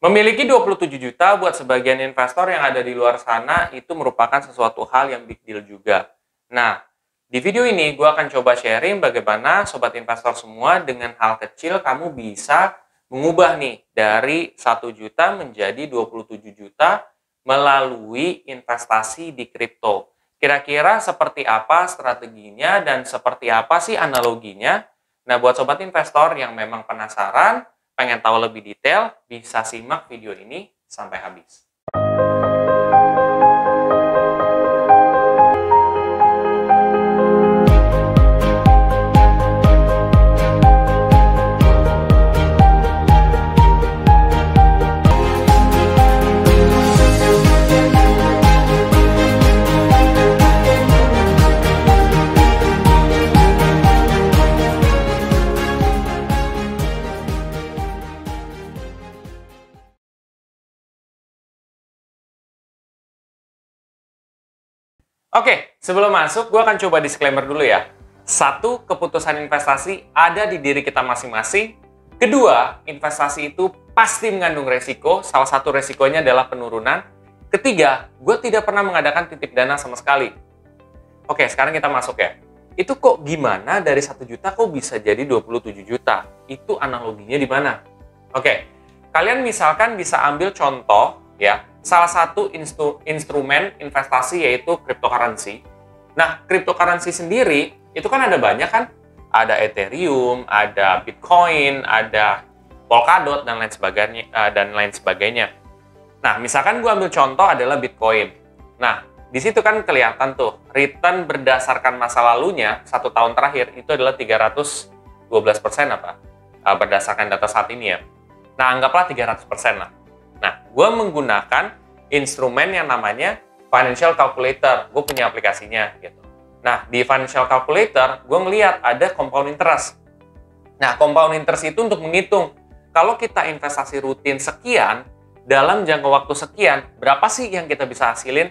Memiliki 27 juta buat sebagian investor yang ada di luar sana itu merupakan sesuatu hal yang big deal juga. Nah, di video ini gue akan coba sharing bagaimana sobat investor semua dengan hal kecil kamu bisa mengubah nih dari 1 juta menjadi 27 juta melalui investasi di kripto. Kira-kira seperti apa strateginya dan seperti apa sih analoginya? Nah, buat sobat investor yang memang penasaran, pengen tahu lebih detail, bisa simak video ini sampai habis. Oke, sebelum masuk, gue akan coba disclaimer dulu ya. Satu, keputusan investasi ada di diri kita masing-masing. Kedua, investasi itu pasti mengandung resiko. Salah satu resikonya adalah penurunan. Ketiga, gue tidak pernah mengadakan titip dana sama sekali. Oke, sekarang kita masuk ya. Itu kok gimana dari 1 juta kok bisa jadi 27 juta? Itu analoginya di mana? Oke, kalian misalkan bisa ambil contoh ya, salah satu instrumen investasi yaitu cryptocurrency. Nah, cryptocurrency sendiri itu kan ada banyak kan? Ada Ethereum, ada Bitcoin, ada Polkadot dan lain sebagainya. Nah, misalkan gue ambil contoh adalah Bitcoin. Nah, di situ kan kelihatan tuh return berdasarkan masa lalunya 1 tahun terakhir itu adalah 312% apa? Berdasarkan data saat ini ya. Nah, anggaplah 300% lah. Nah, gue menggunakan instrumen yang namanya Financial Calculator. Gue punya aplikasinya gitu. Nah, di Financial Calculator, gue ngelihat ada compound interest. Nah, compound interest itu untuk menghitung kalau kita investasi rutin sekian, dalam jangka waktu sekian, berapa sih yang kita bisa hasilin?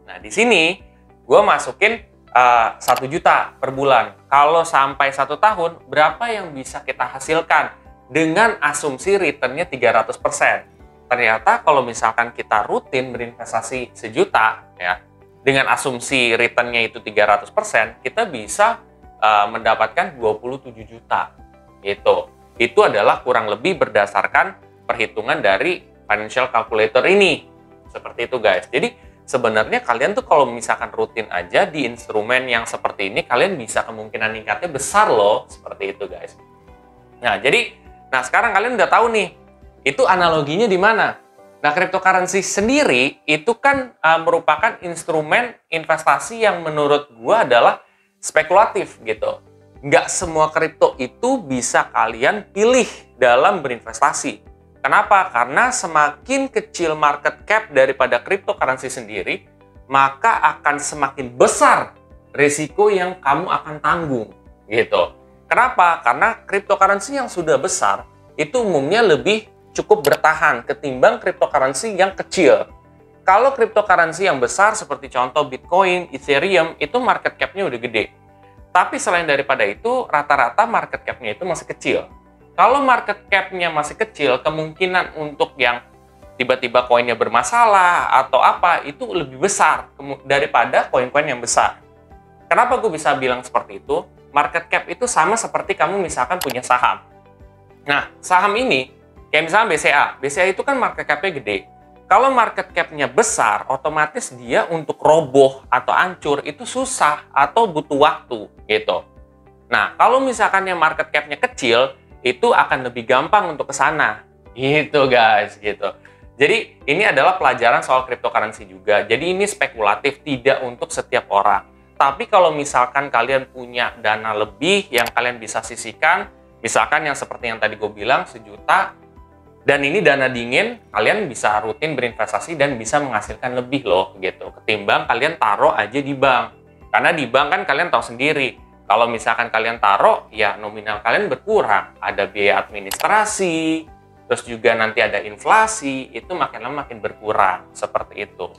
Nah, di sini gue masukin 1 juta per bulan. Kalau sampai 1 tahun, berapa yang bisa kita hasilkan dengan asumsi return-nya 300%. Ternyata kalau misalkan kita rutin berinvestasi 1 juta, ya, dengan asumsi return-nya itu 300%, kita bisa mendapatkan 27 juta. Itu adalah kurang lebih berdasarkan perhitungan dari Financial Calculator ini. Seperti itu guys. Jadi sebenarnya kalian tuh kalau misalkan rutin aja di instrumen yang seperti ini, kalian bisa kemungkinan ningkatnya besar loh. Seperti itu guys. Nah, sekarang kalian udah tahu nih, itu analoginya di mana? Nah, cryptocurrency sendiri itu kan merupakan instrumen investasi yang menurut gua adalah spekulatif gitu. Nggak semua kripto itu bisa kalian pilih dalam berinvestasi. Kenapa? Karena semakin kecil market cap daripada cryptocurrency sendiri, maka akan semakin besar risiko yang kamu akan tanggung gitu. Kenapa? Karena cryptocurrency yang sudah besar itu umumnya lebih cukup bertahan ketimbang cryptocurrency yang kecil. Kalau cryptocurrency yang besar seperti contoh Bitcoin, Ethereum, itu market cap-nya udah gede. Tapi selain daripada itu, rata-rata market cap-nya itu masih kecil. Kalau market cap-nya masih kecil, kemungkinan untuk yang tiba-tiba koinnya bermasalah atau apa, itu lebih besar daripada koin-koin yang besar. Kenapa gue bisa bilang seperti itu? Market cap itu sama seperti kamu misalkan punya saham. Nah, saham ini kayak misalnya BCA itu kan market cap-nya gede. Kalau market cap-nya besar, otomatis dia untuk roboh atau hancur itu susah atau butuh waktu gitu. Nah, kalau misalkan yang market cap-nya kecil, itu akan lebih gampang untuk ke sana. Gitu guys, gitu. Jadi ini adalah pelajaran soal cryptocurrency juga. Jadi ini spekulatif, tidak untuk setiap orang. Tapi kalau misalkan kalian punya dana lebih yang kalian bisa sisihkan, misalkan yang seperti yang tadi gue bilang 1 juta, dan ini dana dingin, kalian bisa rutin berinvestasi dan bisa menghasilkan lebih loh gitu. Ketimbang kalian taruh aja di bank. Karena di bank kan kalian tahu sendiri, kalau misalkan kalian taruh, ya nominal kalian berkurang. Ada biaya administrasi, terus juga nanti ada inflasi, itu makin lama makin berkurang. Seperti itu.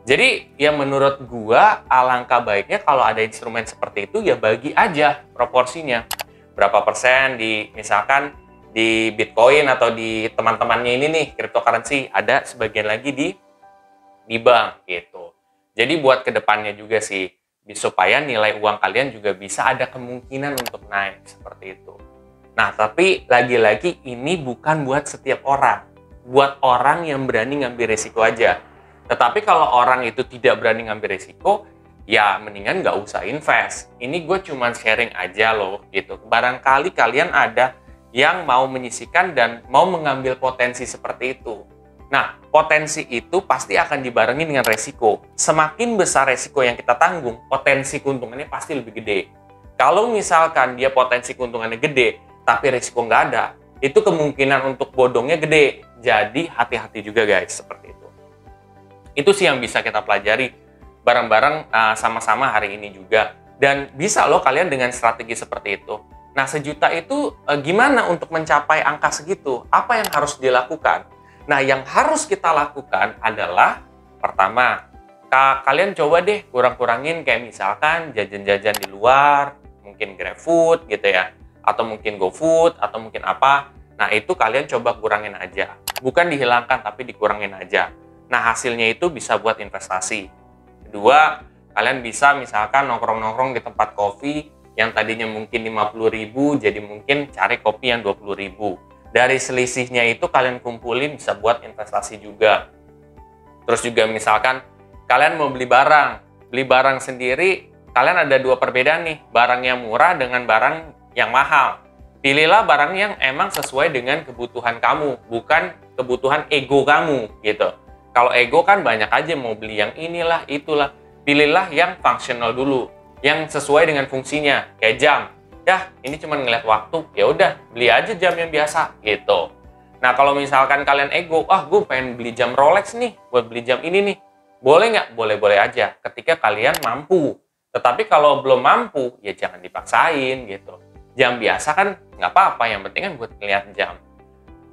Jadi ya menurut gua alangkah baiknya kalau ada instrumen seperti itu ya bagi aja proporsinya. Berapa persen misalkan di Bitcoin atau di teman-temannya ini nih, cryptocurrency, ada sebagian lagi di bank gitu. Jadi buat kedepannya juga sih, supaya nilai uang kalian juga bisa ada kemungkinan untuk naik seperti itu. Nah, tapi lagi-lagi ini bukan buat setiap orang. Buat orang yang berani ngambil resiko aja. Tetapi kalau orang itu tidak berani ngambil resiko, ya mendingan nggak usah invest. Ini gue cuman sharing aja loh gitu. Barangkali kalian ada yang mau menyisihkan dan mau mengambil potensi seperti itu. Nah, potensi itu pasti akan dibarengi dengan resiko. Semakin besar resiko yang kita tanggung, potensi keuntungannya pasti lebih gede. Kalau misalkan dia potensi keuntungannya gede, tapi resiko nggak ada, itu kemungkinan untuk bodongnya gede. Jadi hati-hati juga guys, seperti itu. Itu sih yang bisa kita pelajari bareng-bareng sama-sama hari ini juga. Dan bisa loh kalian dengan strategi seperti itu. Nah, 1 juta itu gimana untuk mencapai angka segitu? Apa yang harus dilakukan? Nah, yang harus kita lakukan adalah, pertama, kalian coba deh kurang-kurangin kayak misalkan jajan-jajan di luar, mungkin GrabFood gitu ya, atau mungkin GoFood, atau mungkin apa. Nah, itu kalian coba kurangin aja. Bukan dihilangkan, tapi dikurangin aja. Nah, hasilnya itu bisa buat investasi. Kedua, kalian bisa misalkan nongkrong-nongkrong di tempat kopi yang tadinya mungkin 50.000, jadi mungkin cari kopi yang 20.000. Dari selisihnya itu kalian kumpulin bisa buat investasi juga. Terus juga misalkan kalian mau beli barang sendiri, kalian ada 2 perbedaan nih, barang yang murah dengan barang yang mahal. Pilihlah barang yang emang sesuai dengan kebutuhan kamu, bukan kebutuhan ego kamu gitu. Kalau ego kan banyak aja mau beli yang inilah, itulah. Pilihlah yang fungsional dulu, yang sesuai dengan fungsinya, kayak jam. Ya, ini cuma ngeliat waktu, ya udah beli aja jam yang biasa gitu. Nah, kalau misalkan kalian ego, gue pengen beli jam Rolex nih, buat beli jam ini nih. Boleh nggak? Boleh-boleh aja, ketika kalian mampu. Tetapi kalau belum mampu, ya jangan dipaksain gitu. Jam biasa kan nggak apa-apa, yang penting kan buat ngeliat jam.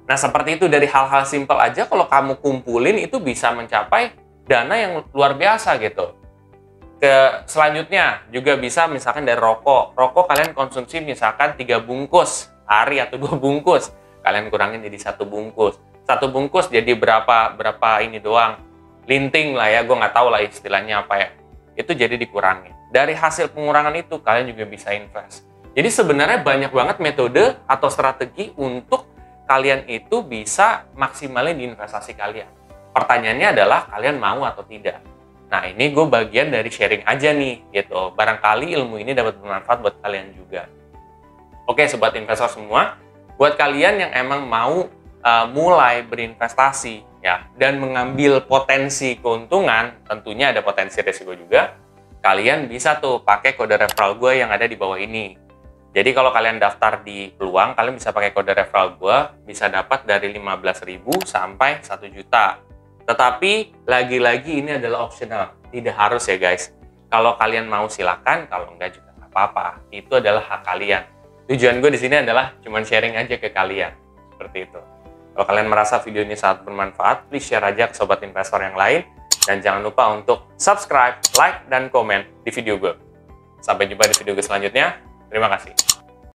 Nah, seperti itu, dari hal-hal simpel aja kalau kamu kumpulin itu bisa mencapai dana yang luar biasa gitu. Selanjutnya juga bisa misalkan dari rokok. Rokok kalian konsumsi misalkan 3 bungkus hari atau 2 bungkus. Kalian kurangin jadi 1 bungkus. 1 bungkus jadi berapa ini doang. Linting lah ya, gue nggak tahu lah istilahnya apa ya. Itu jadi dikurangin. Dari hasil pengurangan itu kalian juga bisa invest. Jadi sebenarnya banyak banget metode atau strategi untuk kalian itu bisa maksimalin di investasi kalian. Pertanyaannya adalah kalian mau atau tidak. Nah, ini gue bagian dari sharing aja nih gitu. Barangkali ilmu ini dapat bermanfaat buat kalian juga. Oke, sobat investor semua, buat kalian yang emang mau mulai berinvestasi ya dan mengambil potensi keuntungan, tentunya ada potensi risiko juga. Kalian bisa tuh pakai kode referral gue yang ada di bawah ini. Jadi kalau kalian daftar di Peluang, kalian bisa pakai kode referral gue, bisa dapat dari 15.000 sampai 1 juta. Tetapi lagi-lagi ini adalah optional, tidak harus ya guys. Kalau kalian mau silakan, kalau enggak juga nggak apa-apa. Itu adalah hak kalian. Tujuan gue di sini adalah cuman sharing aja ke kalian, seperti itu. Kalau kalian merasa video ini sangat bermanfaat, please share aja ke sobat investor yang lain. Dan jangan lupa untuk subscribe, like, dan komen di video gue. Sampai jumpa di video gue selanjutnya. Terima kasih.